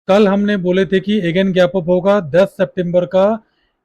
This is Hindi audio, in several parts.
कल हमने बोले थे कि अगेन गैप अप होगा 10 सितंबर का।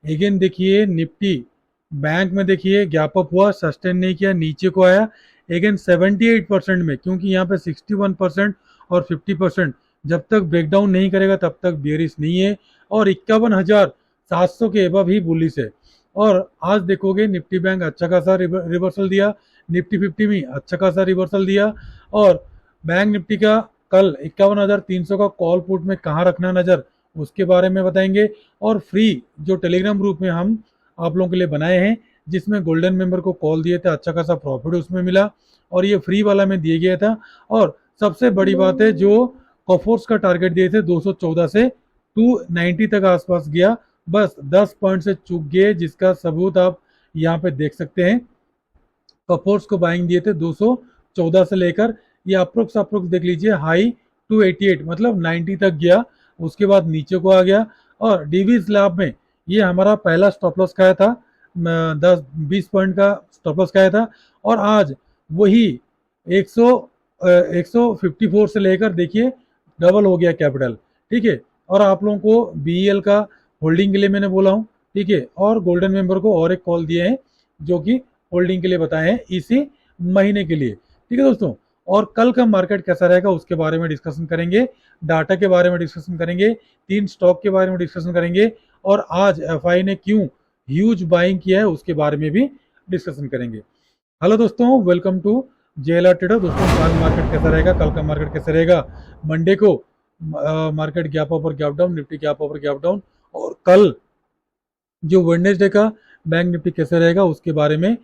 अगेन देखिए निफ्टी बैंक में देखिए गैप अप हुआ, सस्टेन नहीं किया, नीचे को आया। अगेन 78% में, क्योंकि यहाँ पे 61% और 50% जब तक ब्रेकडाउन नहीं करेगा तब तक बेयरिश नहीं है। और 51,700 के एबव ही बुलिश है। और आज देखोगे निफ्टी बैंक अच्छा खासा रिवर्सल दिया, निफ्टी 50 में अच्छा खासा रिवर्सल दिया। और बैंक निफ्टी का कल 51,300 का कॉल पुट में कहाँ रखना नजर, उसके बारे में बताएंगे। और फ्री जो टेलीग्राम ग्रुप में हम आप लोगों के लिए बनाए हैं, जिसमें गोल्डन मेंबर को कॉल दिए थे, अच्छा खासा प्रॉफिट उसमें मिला, और ये फ्री वाला में दिए गया था। और सबसे बड़ी बात है, जो कॉफोर्स का टारगेट दिए थे 214 से 290 तक आसपास गया, बस 10 पॉइंट से चूक गए, जिसका सबूत आप यहाँ पे देख सकते हैं। कफोर्स को बाइंग दिए थे 214 से लेकर, ये अप्रोक्स अप्रोक्स देख लीजिए, हाई 288 मतलब 90 तक गया, उसके बाद नीचे को आ गया। और डीवी स्लैब में ये हमारा पहला स्टॉप लॉस खाया था, 10-20 पॉइंट का स्टॉप लॉस खाया था। और आज वही 154 से लेकर देखिए डबल हो गया कैपिटल। ठीक है। और आप लोगों को बीईएल का होल्डिंग के लिए मैंने बोला हूँ। ठीक है। और गोल्डन मेंबर को और एक कॉल दिए हैं, जो कि होल्डिंग के लिए बताए हैं इसी महीने के लिए। ठीक है दोस्तों। और कल का मार्केट कैसा रहेगा उसके बारे में डिस्कशन करेंगे, डाटा के बारे में डिस्कशन करेंगे, 3 स्टॉक के बारे में डिस्कशन करेंगे, और आज एफआई ने क्यों ह्यूज बाइंग किया है उसके बारे में भी डिस्कशन करेंगे। हेलो दोस्तों, वेलकम टू जेएलआर ट्रेडर। दोस्तों, कल मार्केट कैसा रहेगा, कल का मार्केट कैसा रहेगा? मंडे को मार्केट गैप अपर गैप डाउन, निफ्टी गैप अपर गैप डाउन। और कल जो वेडनेसडे का बैंक निफ्टी कैसे रहेगा उसके बारे में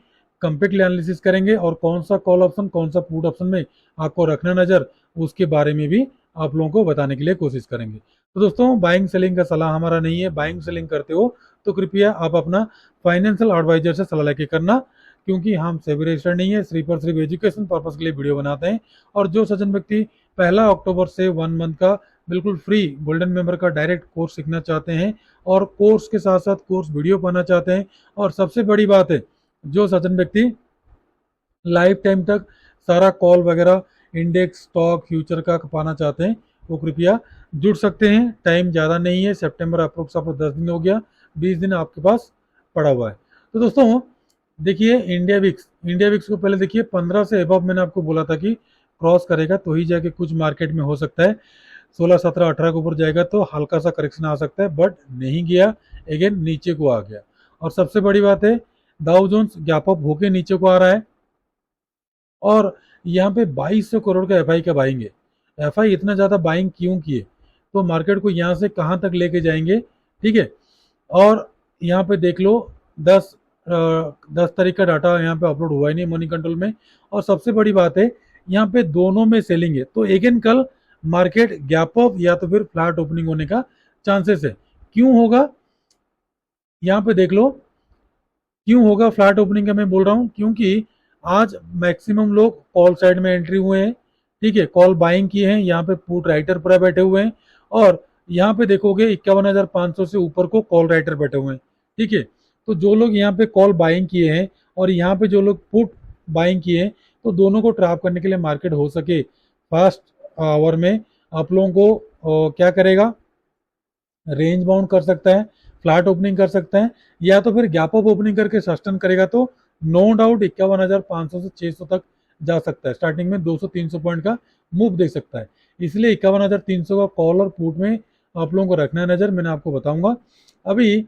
कंप्लीटली एनालिसिस करेंगे, और कौन सा कॉल ऑप्शन कौन सा पुट ऑप्शन में आपको रखना नजर, उसके बारे में भी आप लोगों को बताने के लिए कोशिश करेंगे। तो दोस्तों, बाइंग सेलिंग का सलाह हमारा नहीं है। बाइंग सेलिंग करते हो तो कृपया आप अपना फाइनेंशियल एडवाइजर से सलाह लेके करना, क्योंकि हम सेबी रजिस्टर्ड नहीं है, सिर्फ और सिर्फ एजुकेशन पर्पज के लिए वीडियो बनाते हैं। और जो सज्जन व्यक्ति 1 अक्टूबर से 1 मंथ का बिल्कुल फ्री गोल्डन मेंबर का डायरेक्ट कोर्स सीखना चाहते हैं, और कोर्स के साथ साथ कोर्स वीडियो पाना चाहते हैं, और सबसे बड़ी बात है, जो सज्जन व्यक्ति लाइफ टाइम तक सारा कॉल वगैरह इंडेक्स स्टॉक फ्यूचर का पाना चाहते हैं, वो कृपया जुड़ सकते हैं। टाइम ज़्यादा नहीं है, सितंबर अप्रोक्स आपको 10 दिन हो गया, 20 दिन आपके पास पड़ा हुआ है। तो दोस्तों देखिए, इंडिया विक्स को पहले देखिए 15 से एबव मैंने आपको बोला था कि क्रॉस करेगा तो ही जाके कुछ मार्केट में हो सकता है, 16, 17, 18 के ऊपर जाएगा तो हल्का सा करेक्शन आ सकता है, बट नहीं गया, अगेन नीचे को आ गया। और सबसे बड़ी बात है, डाउ जोन्स गैप अप होके नीचे को आ रहा है, और यहाँ पे 2200 करोड़ का एफआई का बाइंग है। एफआई इतना ज़्यादा बाइंग क्यों किए, तो मार्केट को यहाँ से कहाँ तक लेके जाएंगे। ठीक है। और यहाँ पे देख लो, 10 तारीख का डाटा यहाँ पे अपलोड हुआ ही नहीं मनी कंट्रोल में। और सबसे बड़ी बात है, यहाँ पे दोनों में सेलिंग है, तो अगेन कल मार्केट गैप अप या तो फिर फ्लैट ओपनिंग होने का चांसेस है। क्यों होगा, यहाँ पे देख लो, क्यों होगा फ्लैट ओपनिंग का मैं बोल रहा हूँ, क्योंकि आज मैक्सिमम लोग कॉल साइड में एंट्री हुए हैं। ठीक है। कॉल बाइंग किए हैं, यहाँ पे पुट राइटर पूरा बैठे हुए हैं, और यहाँ पे देखोगे 51,500 से ऊपर को कॉल राइटर बैठे हुए हैं। ठीक है। तो जो लोग यहाँ पे कॉल बाइंग किए हैं और यहाँ पे जो लोग पुट बाइंग किए हैं, तो दोनों को ट्रैप करने के लिए मार्केट हो सके फास्ट आवर में आप लोगों को क्या करेगा, रेंज बाउंड कर सकता है, फ्लैट ओपनिंग कर सकता है, या तो फिर गैप अप ओपनिंग करके सस्टेन करेगा तो नो डाउट 51,500 से 600 तक जा सकता है। स्टार्टिंग में 200-300 पॉइंट का मूव दे सकता है। इसलिए 51,300 का कॉल और पुट में आप लोगों को रखना है नजर, मैंने आपको बताऊंगा। अभी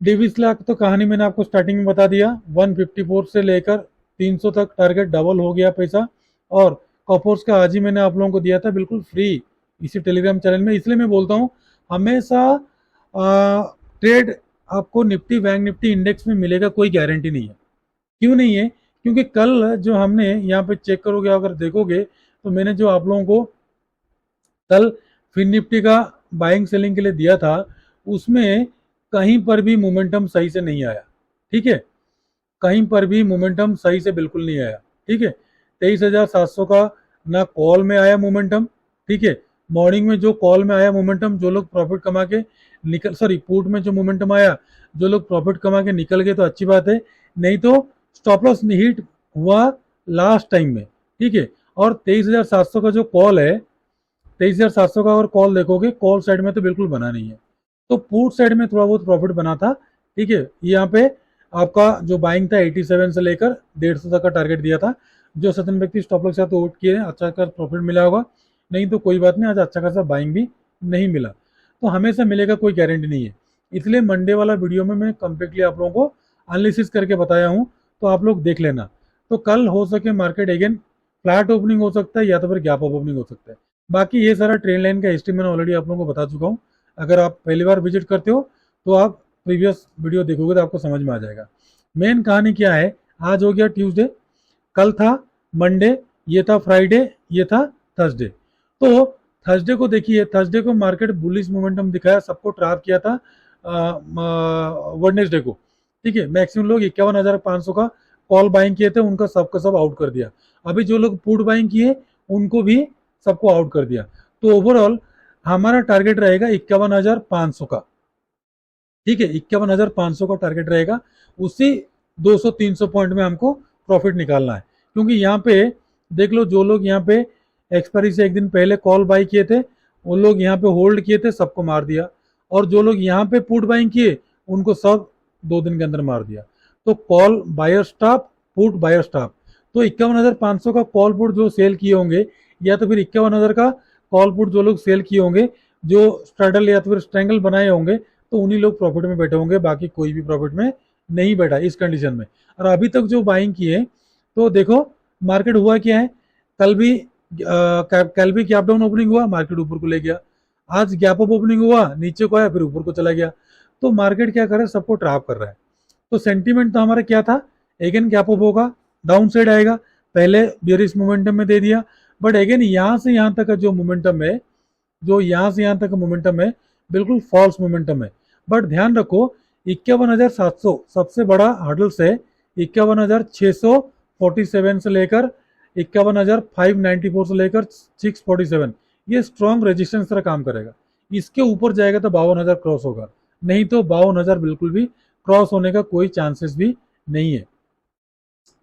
डेविस लाख तो कहानी मैंने आपको स्टार्टिंग में बता दिया, 154 से लेकर 300 तक टारगेट डबल हो गया पैसा। और कॉपोर्स का आज ही मैंने आप लोगों को दिया था बिल्कुल फ्री इसी टेलीग्राम चैनल में। इसलिए मैं बोलता हूँ, हमेशा ट्रेड आपको निफ्टी बैंक निफ्टी इंडेक्स में मिलेगा, कोई गारंटी नहीं है। क्यों नहीं है? क्योंकि कल जो हमने यहाँ पे चेक करोगे, अगर देखोगे, तो मैंने जो आप लोगों को कल फिन निफ्टी का बाइंग सेलिंग के लिए दिया था, उसमें कहीं पर भी मोमेंटम सही से नहीं आया। ठीक है। कहीं पर भी मोमेंटम सही से बिल्कुल नहीं आया। ठीक है। 23,700 का ना कॉल में आया मोमेंटम। ठीक है। मॉर्निंग में जो कॉल में आया मोमेंटम, जो लोग प्रॉफिट कमा के निकल, सॉरी पुट में जो मोमेंटम आया, जो लोग प्रॉफिट कमा के निकल गए तो अच्छी बात है, नहीं तो स्टॉप लॉस हिट हुआ लास्ट टाइम में। ठीक है। और 23,700 का जो कॉल है, 23,700 का अगर कॉल देखोगे, कॉल साइड में तो बिल्कुल बना नहीं है, तो पुट साइड में थोड़ा बहुत प्रॉफिट बना था। ठीक है, यहाँ पे आपका जो बाइंग था 87 से लेकर 150 तक का टारगेट दिया था। जो सचिन व्यक्ति स्टॉप लॉस के साथ वोट किए हैं, अच्छा खासा प्रॉफिट मिला होगा, नहीं तो कोई बात नहीं, आज अच्छा खासा बाइंग भी नहीं मिला। तो हमेशा मिलेगा कोई गारंटी नहीं है, इसलिए मंडे वाला वीडियो में मैं कंप्लीटली आप लोगों को एनालिसिस करके बताया हूँ, तो आप लोग देख लेना। तो कल हो सके मार्केट अगेन फ्लैट ओपनिंग हो सकता है या तो फिर गैप अप ओपनिंग हो सकता है। बाकी ये सारा ट्रेंड लाइन का हिस्ट्री मैंने ऑलरेडी आप लोगों को बता चुका हूँ। अगर आप पहली बार विजिट करते हो तो आप प्रीवियस वीडियो देखोगे तो आपको समझ में आ जाएगा। मेन कहानी क्या है, आज हो गया ट्यूसडे, कल था मंडे, ये था फ्राइडे, ये था थर्सडे। तो थर्सडे को देखिए, थर्सडे को मार्केट बुलिश मोमेंटम दिखाया, सबको ट्रैप किया था वेडनेसडे को। ठीक है, मैक्सिमम लोग 51,500 का कॉल बाइंग किए थे, उनका सबका सब आउट कर दिया। अभी जो लोग पुट बाइंग किए उनको भी सबको आउट कर दिया। तो ओवरऑल हमारा टारगेट रहेगा 51,500 का। ठीक है, 51,500 का टारगेट रहेगा, उसी 200-300 पॉइंट में हमको प्रॉफिट निकालना है। क्योंकि यहाँ पे देख लो, जो लोग यहाँ पे एक्सपायरी से एक दिन पहले कॉल बाई किए थे, वो लोग यहाँ पे होल्ड किए थे, सबको मार दिया। और जो लोग यहाँ पे पुट बाइंग किए उनको सब 2 दिन के अंदर मार दिया। तो call buyer stop, put buyer stop. तो 51,500 का कॉल पुट जो सेल किए होंगे, या तो फिर 51,000 का कॉल पुट जो लोग सेल किए होंगे, जो स्ट्रैडल या तो फिर स्ट्रैंगल बनाए होंगे, तो उन्हीं लोग प्रॉफिट में बैठे होंगे, बाकी कोई भी प्रॉफिट में नहीं बैठा इस कंडीशन में। और अभी तक जो बाइंग किए, तो देखो मार्केट हुआ क्या है, कल भी गैप डाउन ओपनिंग हुआ, मार्केट ऊपर को ले गया। आज गैप अप ओपनिंग हुआ, नीचे को आया, फिर ऊपर को चला गया। तो मार्केट क्या कर रहा है, सबको ट्रैप कर रहा है। तो सेंटीमेंट तो हमारा क्या था, अगेन गैप अप होगा, डाउन साइड आएगा, पहले बियरिश मोमेंटम में दे दिया, बट अगेन यहाँ से यहाँ तक का जो मोमेंटम है, जो यहाँ से यहाँ तक मोमेंटम है, बिल्कुल फॉल्स मोमेंटम है। बट ध्यान रखो, 51,700 सबसे बड़ा हर्डल्स है, 51,647 से लेकर 51,594 से लेकर 647, ये स्ट्रॉन्ग रेजिस्टेंस तरह काम करेगा। इसके ऊपर जाएगा तो 52,000 क्रॉस होगा, नहीं तो 52,000 बिल्कुल भी क्रॉस होने का कोई चांसेस भी नहीं है।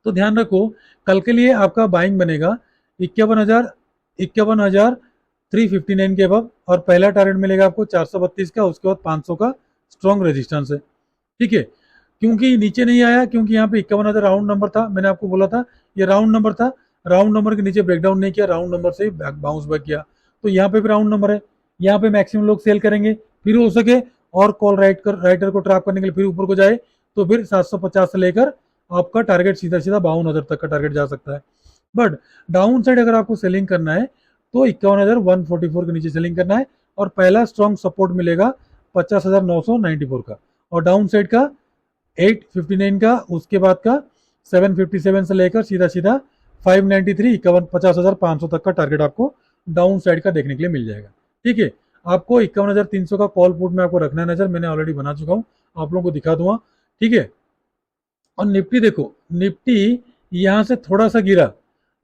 तो ध्यान रखो, कल के लिए आपका बाइंग बनेगा 51,359 के अब, और पहला टारगेट मिलेगा आपको 432 का, उसके बाद 500 का स्ट्रॉन्ग रेजिस्टेंस है। ठीक है, क्योंकि नीचे नहीं आया, क्योंकि यहाँ पे 51,000 राउंड नंबर था, मैंने आपको बोला था ये राउंड नंबर था, राउंड नंबर के नीचे ब्रेकडाउन नहीं किया, राउंड नंबर से ही बाउंस बैक किया। तो यहाँ पे भी राउंड नंबर है, यहाँ पे मैक्सिमम लोग सेल करेंगे, फिर हो सके और कॉल राइटर को ट्रैप करने के लिए फिर ऊपर को जाए, तो फिर 750 से लेकर आपका टारगेट सीधा सीधा 52,000 तक का टारगेट जा सकता है। बट डाउन साइड अगर आपको सेलिंग करना है तो 51,144 के नीचे सेलिंग करना है, और पहला स्ट्रॉन्ग सपोर्ट मिलेगा 50,994 का, और डाउन साइड का 859 का, उसके बाद का 757 से लेकर सीधा सीधा 593, 50,500 तक का टारगेट आपको डाउन साइड का देखने के लिए मिल जाएगा। ठीक है, आपको 51,300 का कॉल पुट में आपको रखना है नजर, मैंने ऑलरेडी बना चुका हूँ, आप लोगों को दिखा दूंगा। ठीक है, और निफ्टी देखो, निफ्टी यहाँ से थोड़ा सा गिरा,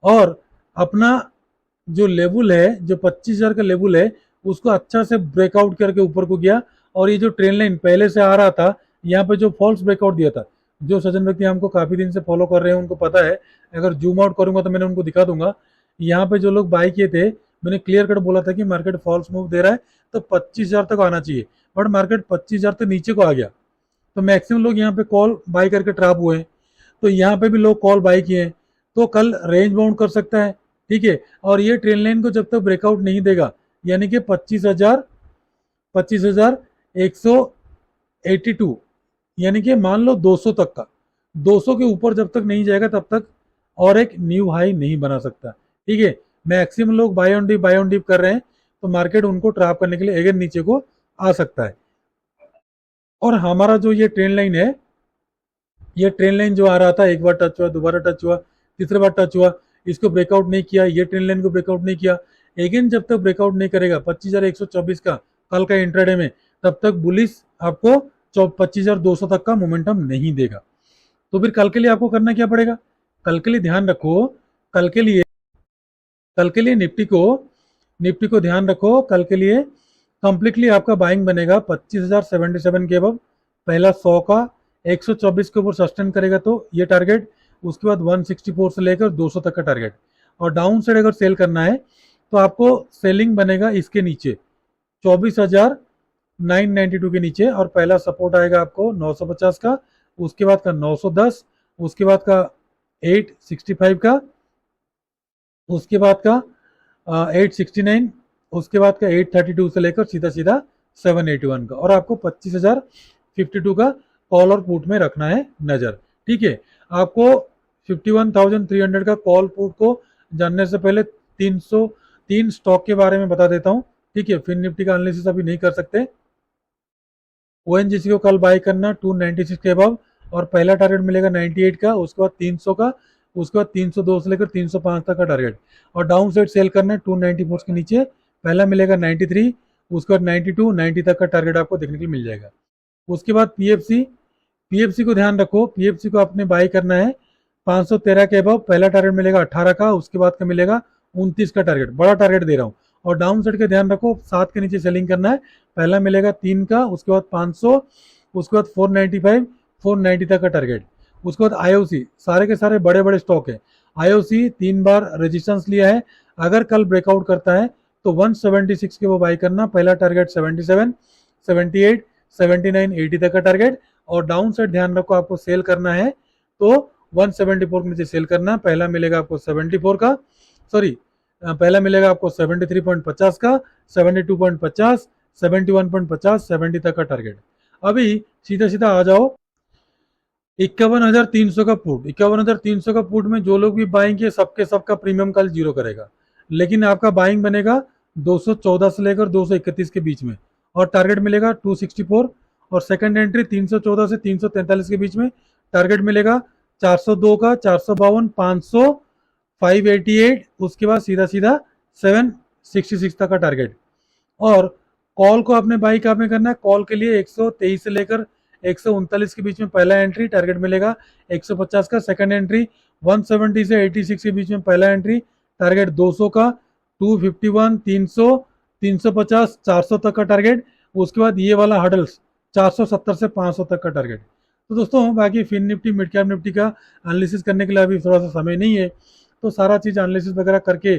और अपना जो लेवल है, जो 25,000 का लेवल है, उसको अच्छा से ब्रेकआउट करके ऊपर को गया। और ये जो ट्रेंड लाइन पहले से आ रहा था, यहाँ पे जो फॉल्स ब्रेकआउट दिया था, जो सज्जन व्यक्ति हमको काफी दिन से फॉलो कर रहे हैं उनको पता है, अगर जूम आउट करूंगा तो मैंने उनको दिखा दूंगा। यहाँ पे जो लोग बाई किए थे, मैंने क्लियर कट बोला था कि मार्केट फॉल्स मूव दे रहा है तो 25,000 तक आना चाहिए, बट मार्केट 25,000 तक नीचे को आ गया, तो मैक्सिमम लोग यहाँ पे कॉल बाई करके ट्रैप हुए हैं। तो यहाँ पे भी लोग कॉल बाई किए हैं, तो कल रेंज बाउंड कर सकता है। ठीक है, और ये ट्रेंड लाइन को जब तक ब्रेकआउट नहीं देगा, यानी कि 25,182, यानी कि मान लो 200 तक का, 200 के ऊपर जब तक नहीं जाएगा तब तक और एक न्यू हाई नहीं बना सकता। ठीक है, मैक्सिमम लोग बाय ऑन डिप कर रहे हैं, तो मार्केट उनको ट्रैप करने के लिए अगेन नीचे को आ सकता है। और हमारा जो ये ट्रेंड लाइन है, ये ट्रेंड लाइन जो आ रहा था, एक बार टच हुआ, दोबारा टच हुआ, तीसरी बार टच हुआ, इसको ब्रेकआउट नहीं किया, ये ट्रेंड लाइन को ब्रेकआउट नहीं किया, अगेन जब तक ब्रेकआउट नहीं करेगा 25,124 का कल का इंट्राडे में, तब तक बुलिस आपको 25,200 तक का मोमेंटम नहीं देगा। तो फिर कल के लिए आपको करना क्या पड़ेगा, कल के लिए ध्यान रखो, कल के लिए निफ्टी को ध्यान रखो, कल के लिए कंप्लीटली आपका बाइंग बनेगा 25,077 के अब, पहला 100 का 124 के ऊपर सस्टेन करेगा तो ये टारगेट, उसके बाद 164 से लेकर 200 तक का टारगेट। और डाउन साइड अगर सेल करना है तो आपको सेलिंग बनेगा इसके नीचे 24,992 के नीचे, और पहला सपोर्ट आएगा आपको 950 का, उसके बाद का 910, उसके बाद का 865 का, उसके बाद का 869, उसके बाद का 832 से लेकर सीधा सीधा 781 का, और आपको 25,052 का कॉल और पुट में रखना है नजर। ठीक है, आपको 51,300 का कॉल पुट को जानने से पहले 303 स्टॉक के बारे में बता देता हूं। ठीक है, फिन निफ्टी का एनालिसिस अभी नहीं कर सकते। ओएनजीसी को कल बाय करना 296 के अबव, और पहला टारगेट मिलेगा 98 का, उसके बाद 300 का, उसके बाद 302 से लेकर 305 तक का टारगेट, और डाउन साइड सेल करना है 294 के नीचे, पहला मिलेगा 93, उसके बाद 92, 90 तक का टारगेट आपको देखने के लिए मिल जाएगा। उसके बाद पीएफसी, पीएफसी को ध्यान रखो, पीएफसी को आपने बाय करना है 513 के अबव, पहला टारगेट मिलेगा 18 का, उसके बाद का मिलेगा 29 का टारगेट, बड़ा टारगेट दे रहा हूँ। और डाउन साइड का ध्यान रखो, 7 के नीचे सेलिंग करना है, पहला मिलेगा 3 का, उसके बाद 500, उसके बाद 495, 490 तक का टारगेट। उसके बाद आईओसी, सारे के सारे बड़े बड़े स्टॉक है। आईओसी 3 बार रेजिस्टेंस लिया है, अगर कल ब्रेकआउट करता है तो 176 के वो बाई करना, पहला टारगेट 77, 78, 79, 80 तक का टारगेट। और डाउन साइड ध्यान रखो, आपको सेल करना है तो 174 के नीचे सेल करना, पहला मिलेगा आपको 74 का, सॉरी पहला मिलेगा आपको 73.50 का, 72.50, 71.50, 70 तक का टारगेट। अभी सीधा सीधा आ जाओ 51,300 का पुट, 51,300 का पुट में जो लोग भी बाइंग किए सबके सबका प्रीमियम कल जीरो करेगा, लेकिन आपका बाइंग बनेगा 214 से लेकर 231 के बीच में, और टारगेट मिलेगा 264, और सेकंड एंट्री 314 से 343 के बीच में, टारगेट मिलेगा 402 का, 452, 500, 588, उसके बाद सीधा सीधा 766 तक का टारगेट। और कॉल को आपने बाई कहाँ में करना है, कॉल के लिए 123 से लेकर 139 के बीच में पहला एंट्री, टारगेट मिलेगा 150 का, सेकंड एंट्री 170 से 86 के बीच में पहला एंट्री, टारगेट 200 का, 251, 300, 350, 400 तक का टारगेट। उसके बाद ये वाला हडल्स 470 से 500 तक का टारगेट। तो दोस्तों बाकी fin nifty mid cap nifty का एनालिसिस करने के लिए अभी थोड़ा सा समय नहीं है, तो सारा चीज़ एनालिसिस वगैरह करके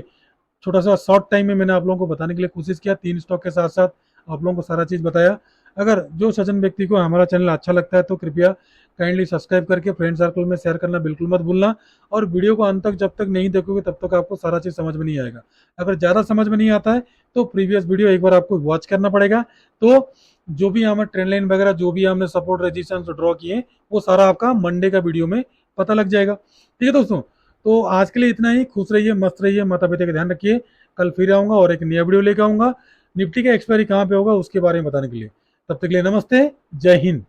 छोटा सा शॉर्ट टाइम में मैंने आप लोगों को बताने के लिए कोशिश किया, 3 स्टॉक के साथ साथ आप लोगों को सारा चीज़ बताया। अगर जो सज्जन व्यक्ति को हमारा चैनल अच्छा लगता है तो कृपया काइंडली सब्सक्राइब करके फ्रेंड सर्कल में शेयर करना बिल्कुल मत भूलना, और वीडियो को अंत तक जब तक नहीं देखोगे तब तक आपको सारा चीज़ समझ में नहीं आएगा। अगर ज़्यादा समझ में नहीं आता है तो प्रीवियस वीडियो एक बार आपको वॉच करना पड़ेगा, तो जो भी हमें ट्रेंड लाइन वगैरह जो भी हमने सपोर्ट रेजिस्टेंस ड्रॉ किए वो सारा आपका मंडे का वीडियो में पता लग जाएगा। ठीक है दोस्तों, तो आज के लिए इतना ही। खुश रहिए, मस्त रहिए, माता पिता का ध्यान रखिए। कल फिर आऊँगा और एक नया वीडियो लेकर आऊँगा, निफ्टी का एक्सपायरी कहाँ पे होगा उसके बारे में बताने के लिए। तब तक के लिए नमस्ते, जय हिंद।